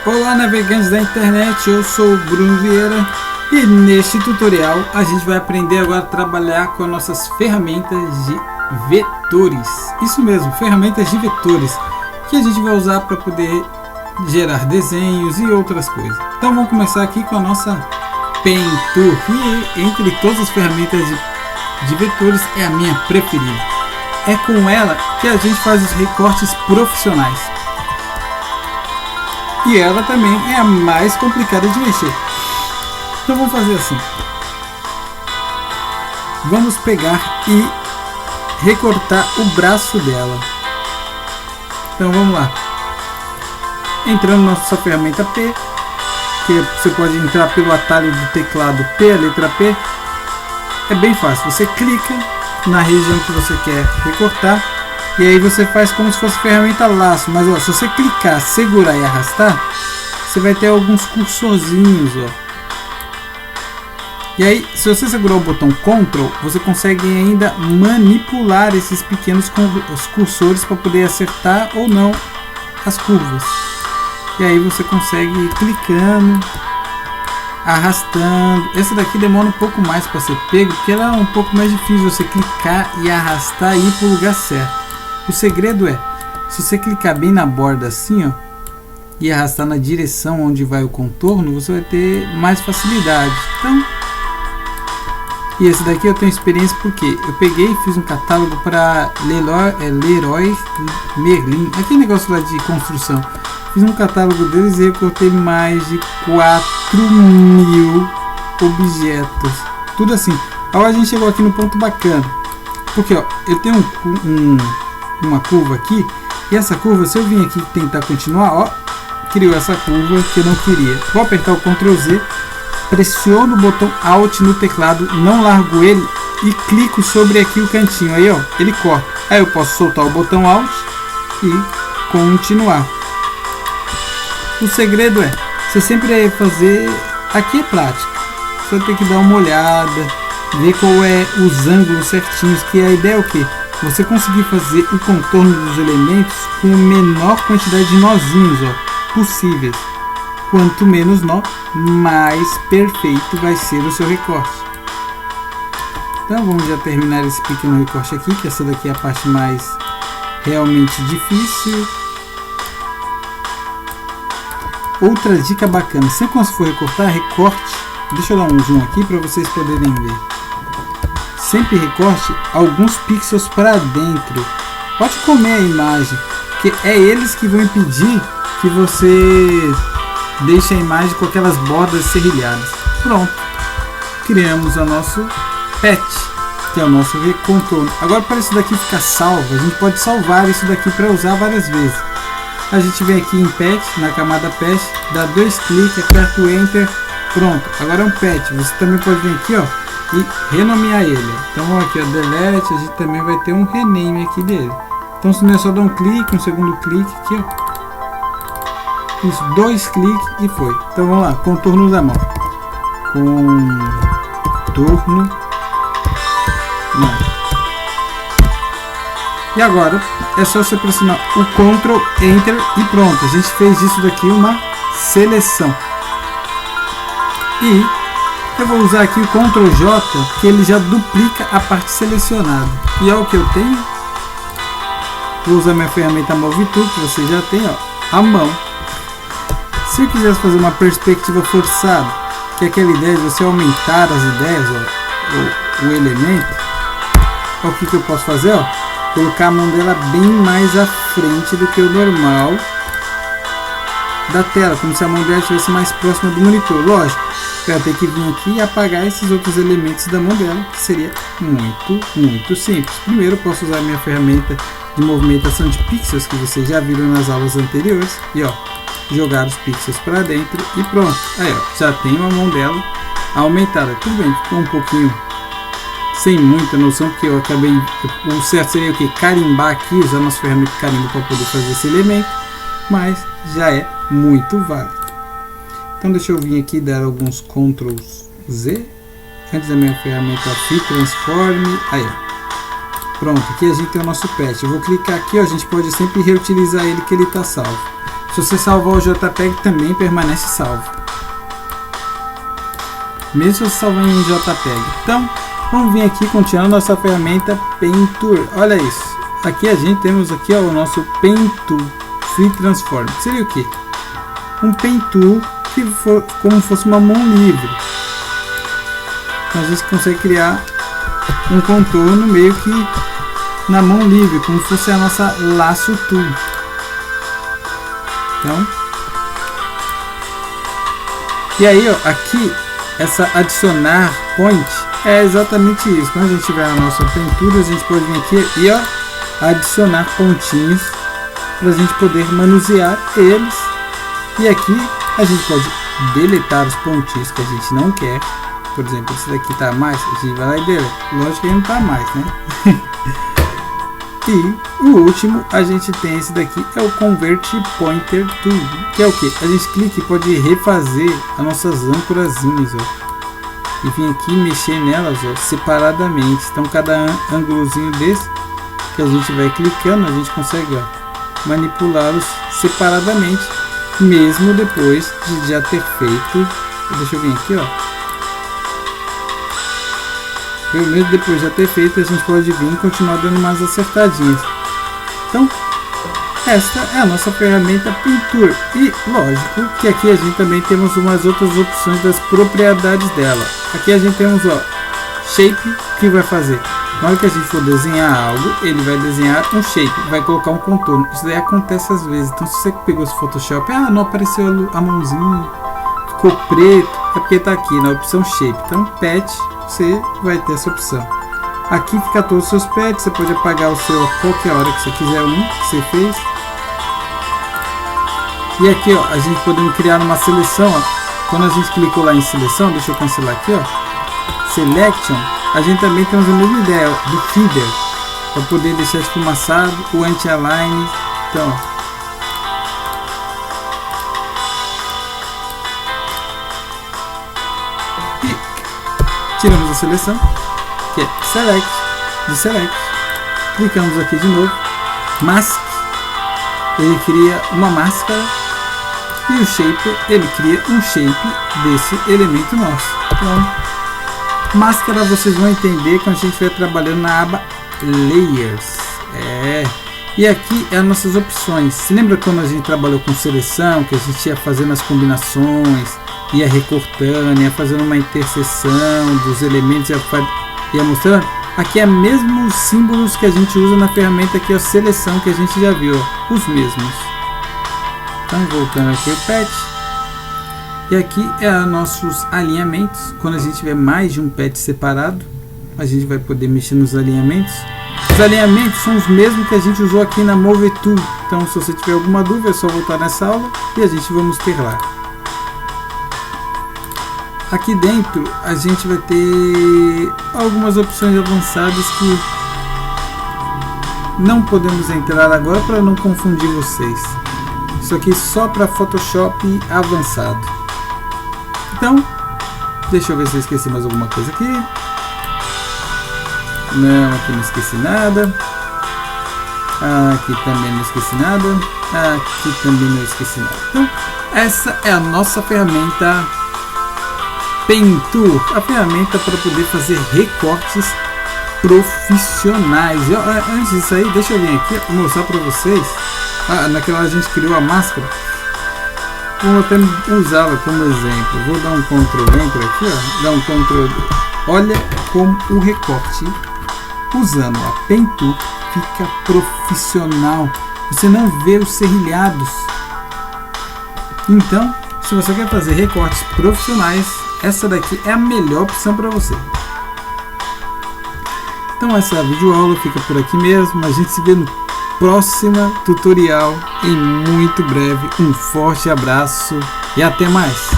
Olá, navegantes da internet, eu sou o Bruno Vieira e neste tutorial a gente vai aprender agora a trabalhar com as nossas ferramentas de vetores. Isso mesmo, ferramentas de vetores que a gente vai usar para poder gerar desenhos e outras coisas. Então vamos começar aqui com a nossa Paintour, que entre todas as ferramentas de vetores é a minha preferida. É com ela que a gente faz os recortes profissionais. E ela também é a mais complicada de mexer. Então vamos fazer assim. Vamos pegar e recortar o braço dela. Então vamos lá. Entrando na nossa ferramenta P, que você pode entrar pelo atalho do teclado P, a letra P. É bem fácil. Você clica na região que você quer recortar. E aí você faz como se fosse ferramenta laço, mas ó, se você clicar, segurar e arrastar, você vai ter alguns cursorzinhos, ó. E aí, se você segurar o botão Ctrl, você consegue ainda manipular esses pequenos cursores para poder acertar ou não as curvas. E aí você consegue ir clicando, arrastando. Essa daqui demora um pouco mais para ser pego, porque ela é um pouco mais difícil você clicar e arrastar e ir para o lugar certo. O segredo é, se você clicar bem na borda assim, ó, e arrastar na direção onde vai o contorno, você vai ter mais facilidade. Então, e esse daqui eu tenho experiência porque eu peguei e fiz um catálogo para Leroy Merlin, aquele negócio lá de construção. Fiz um catálogo deles e recortei mais de 4.000 objetos. Tudo assim. Agora a gente chegou aqui no ponto bacana. Porque ó, eu tenho uma curva aqui, e essa curva, se eu vim aqui tentar continuar, ó, criou essa curva que eu não queria. Vou apertar o Ctrl Z, pressiono o botão Alt no teclado, não largo ele e clico sobre aqui o cantinho, aí ó, ele corta. Aí eu posso soltar o botão Alt e continuar. O segredo é, você sempre fazer, aqui é prática, você tem que dar uma olhada, ver qual é os ângulos certinhos, que a ideia é o que? Você conseguir fazer o contorno dos elementos com a menor quantidade de nozinhos, ó, possíveis. Quanto menos nó, mais perfeito vai ser o seu recorte. Então vamos já terminar esse pequeno recorte aqui, que essa daqui é a parte mais realmente difícil. Outra dica bacana, sempre quando você for recortar, recorte. Deixa eu dar um zoom aqui para vocês poderem ver. Sempre recorte alguns pixels para dentro. Pode comer a imagem, porque é eles que vão impedir que você deixe a imagem com aquelas bordas serrilhadas. Pronto, criamos o nosso pet, que é o nosso contorno. Agora, para isso daqui ficar salvo, a gente pode salvar isso daqui para usar várias vezes. A gente vem aqui em pet, na camada pet, dá 2 cliques, aperta o enter, pronto. Agora é um pet. Você também pode vir aqui, ó, e renomear ele. Então aqui, ó, delete, a gente também vai ter um rename aqui dele. Então se não é só dar um clique, um segundo clique aqui, ó. Isso, 2 cliques e foi. Então vamos lá, contorno da mão. Contorno. Não. E agora é só você pressionar o Ctrl, Enter e pronto. A gente fez isso daqui uma seleção. E eu vou usar aqui o Ctrl J, que ele já duplica a parte selecionada. E é o que eu tenho. Vou usar minha ferramenta Move Tool, que você já tem, ó, a mão. Se eu quisesse fazer uma perspectiva forçada, que é aquela ideia de você aumentar as ideias, ó, o elemento, ó, o que eu posso fazer? Ó, colocar a mão dela bem mais à frente do que o normal da tela, como se a mão dela estivesse mais próxima do monitor. Lógico, eu vou ter que vir aqui e apagar esses outros elementos da mão dela, que seria muito simples. Primeiro eu posso usar a minha ferramenta de movimentação de pixels, que vocês já viram nas aulas anteriores, e ó, jogar os pixels para dentro e pronto. Aí ó, já tem a mão dela aumentada. Tudo bem, ficou um pouquinho sem muita noção, porque eu acabei, o certo seria o que? Carimbar aqui, usar nossa ferramenta de carimbo para poder fazer esse elemento, mas já é muito válido. Então deixa eu vir aqui dar alguns Ctrl Z antes da minha ferramenta Fit Transform. Aí ó, pronto, aqui a gente tem o nosso pet. Eu vou clicar aqui, ó, a gente pode sempre reutilizar ele, que ele está salvo. Se você salvar o JPEG, também permanece salvo, mesmo se você salvar em JPEG. Então, vamos vir aqui continuando nossa ferramenta Paint Tool. Olha isso. Aqui a gente temos aqui, ó, o nosso Paint Tool Free Transform. Seria o que? Um Paint Tool que for como fosse uma mão livre. Então a gente consegue criar um contorno meio que na mão livre, como fosse a nossa laço tool. Então, e aí, ó, aqui essa adicionar point é exatamente isso. Quando a gente tiver a nossa pintura, a gente pode vir aqui e, ó, adicionar pontinhos para a gente poder manusear eles. E aqui a gente pode deletar os pontinhos que a gente não quer. Por exemplo, esse daqui tá a mais, a gente vai lá e deleta. Lógico que ele não tá a mais, né? E o último, a gente tem esse daqui, é o Convert Pointer Tool, que é o que? A gente clica e pode refazer as nossas âncorazinhas, ó, e vir aqui mexer nelas, ó, separadamente. Então cada ângulozinho desse que a gente vai clicando, a gente consegue, ó, manipulá-los separadamente, mesmo depois de já ter feito. Deixa eu vir aqui, ó. Mesmo depois de já ter feito, a gente pode vir e continuar dando umas acertadinhas. Então, esta é a nossa ferramenta Pintura. E lógico que aqui a gente também temos umas outras opções das propriedades dela. Aqui a gente temos, ó, Shape, que vai fazer. Na hora que a gente for desenhar algo, ele vai desenhar um shape, vai colocar um contorno. Isso daí acontece às vezes. Então, se você pegou esse Photoshop, não apareceu a mãozinha, ficou preto, é porque está aqui na opção Shape. Então, Patch, você vai ter essa opção. Aqui fica todos os seus pets, você pode apagar o seu a qualquer hora que você quiser, um que você fez. E aqui, ó, a gente podemos criar uma seleção, ó. Quando a gente clicou lá em seleção, deixa eu cancelar aqui, ó, Selection, a gente também temos a mesma ideia, ó, do Feeder, para poder deixar esfumaçado, o Anti-Align. Então, ó, tiramos a seleção, que é Select, de Select, clicamos aqui de novo, Mask, ele cria uma máscara, e o Shape, ele cria um shape desse elemento nosso. Então, máscara vocês vão entender quando a gente estiver trabalhando na aba Layers. E aqui é as nossas opções. Se lembra quando a gente trabalhou com seleção, que a gente ia fazendo as combinações, ia recortando, ia fazendo uma interseção dos elementos, ia mostrando? Aqui é mesmo os símbolos que a gente usa na ferramenta aqui, a seleção, que a gente já viu, ó, os mesmos. Então, voltando aqui o Patch. E aqui é nossos alinhamentos. Quando a gente tiver mais de um patch separado, a gente vai poder mexer nos alinhamentos. Os alinhamentos são os mesmos que a gente usou aqui na Move Tool. Então, se você tiver alguma dúvida, é só voltar nessa aula e a gente vamos ter lá. Aqui dentro a gente vai ter algumas opções avançadas que não podemos entrar agora para não confundir vocês. Isso aqui só para Photoshop avançado. Então, deixa eu ver se eu esqueci mais alguma coisa aqui. Não, aqui não esqueci nada. Aqui também não esqueci nada. Aqui também não esqueci nada. Então, essa é a nossa ferramenta Paint Tool, a ferramenta para poder fazer recortes profissionais. Antes disso aí, deixa eu vir aqui mostrar para vocês. Naquela a gente criou a máscara. Vou até usá-la como exemplo. Vou dar um Ctrl Enter aqui, ó. Dar um Ctrl. Olha como o recorte usando a Paint Tool fica profissional. Você não vê os serrilhados. Então, se você quer fazer recortes profissionais, essa daqui é a melhor opção para você. Então essa videoaula fica por aqui mesmo. A gente se vê no próximo tutorial em muito breve. Um forte abraço e até mais.